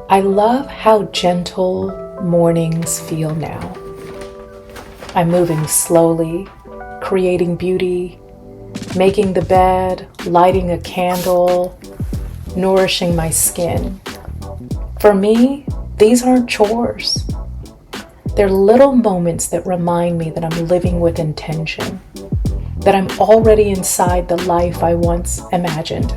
I love how gentle mornings feel now. I'm moving slowly, creating beauty, making the bed, lighting a candle, nourishing my skin. For me, these aren't chores. They're little moments that remind me that I'm living with intention, that I'm already inside the life I once imagined.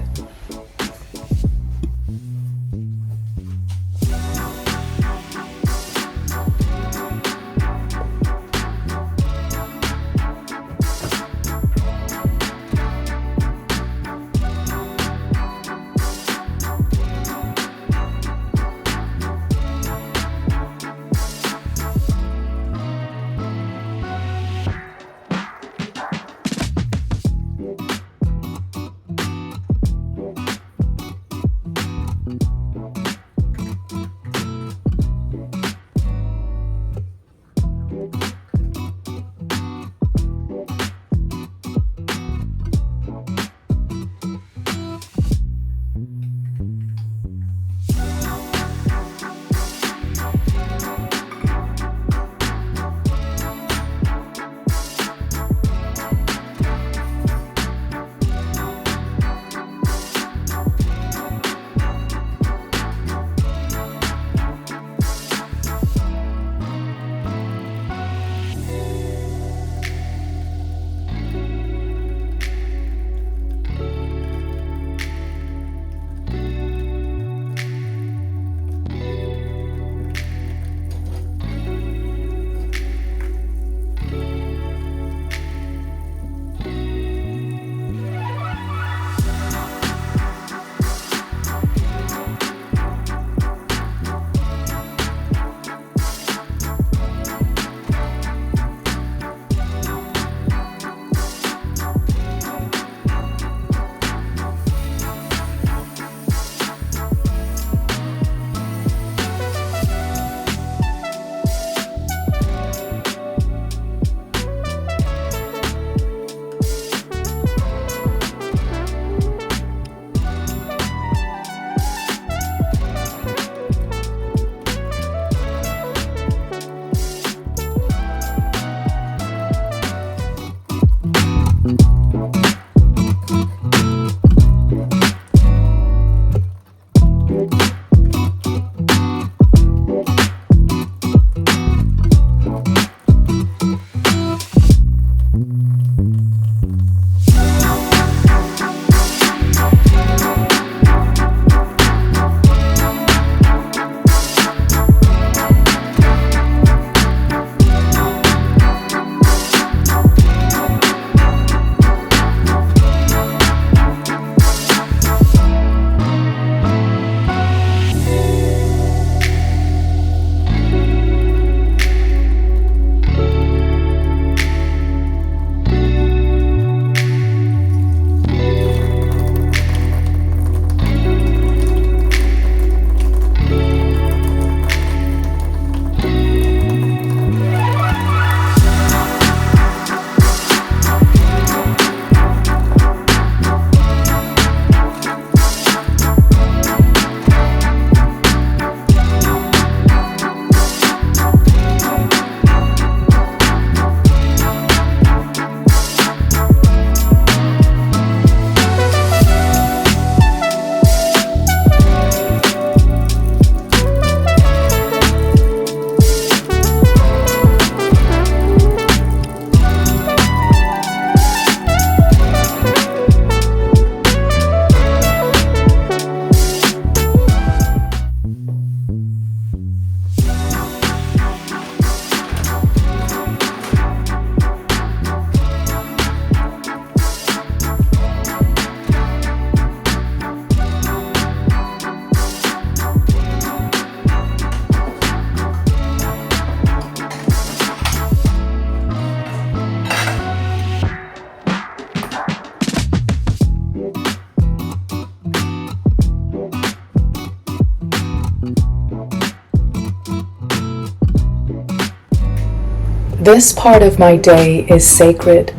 This part of my day is sacred.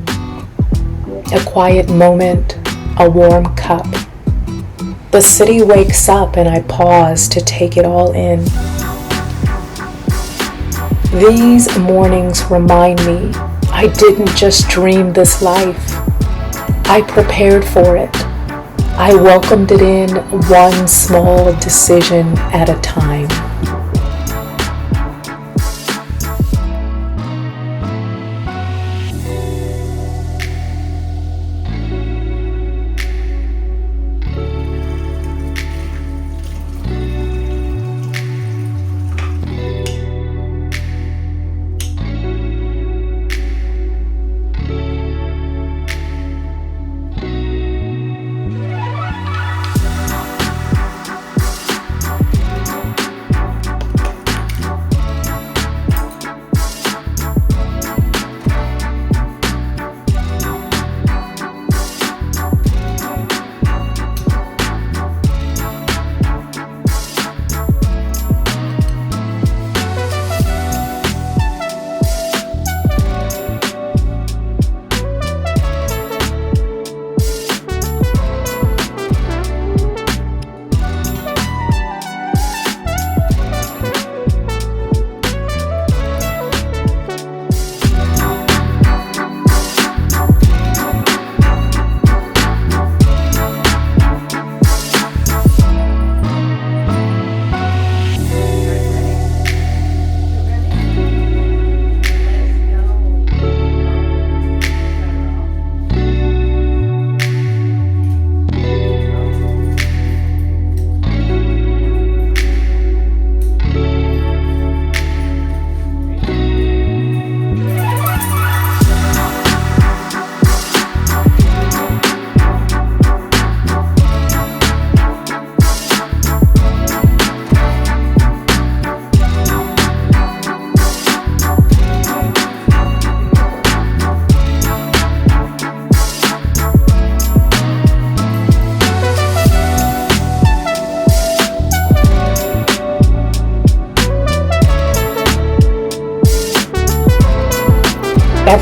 A quiet moment, a warm cup. The city wakes up and I pause to take it all in. These mornings remind me I didn't just dream this life. I prepared for it. I welcomed it in one small decision at a time.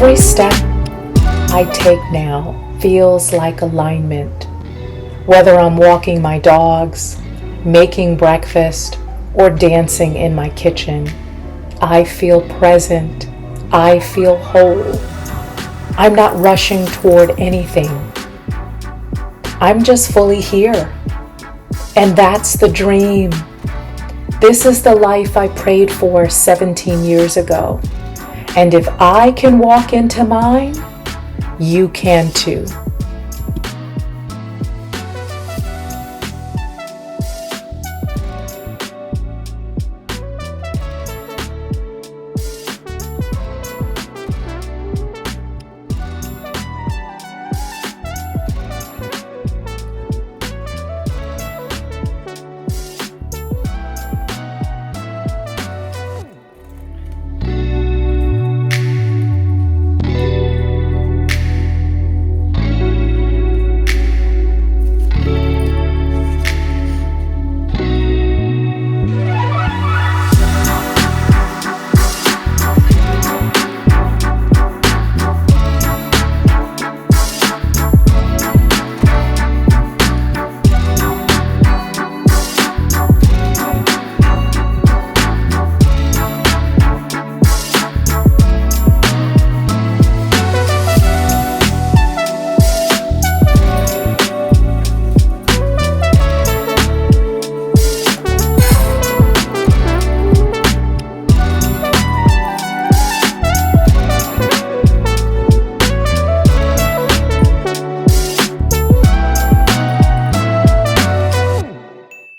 Every step I take now feels like alignment. Whether I'm walking my dogs, making breakfast, or dancing in my kitchen, I feel present. I feel whole. I'm not rushing toward anything. I'm just fully here. And that's the dream. This is the life I prayed for 17 years ago. And if I can walk into mine, you can too.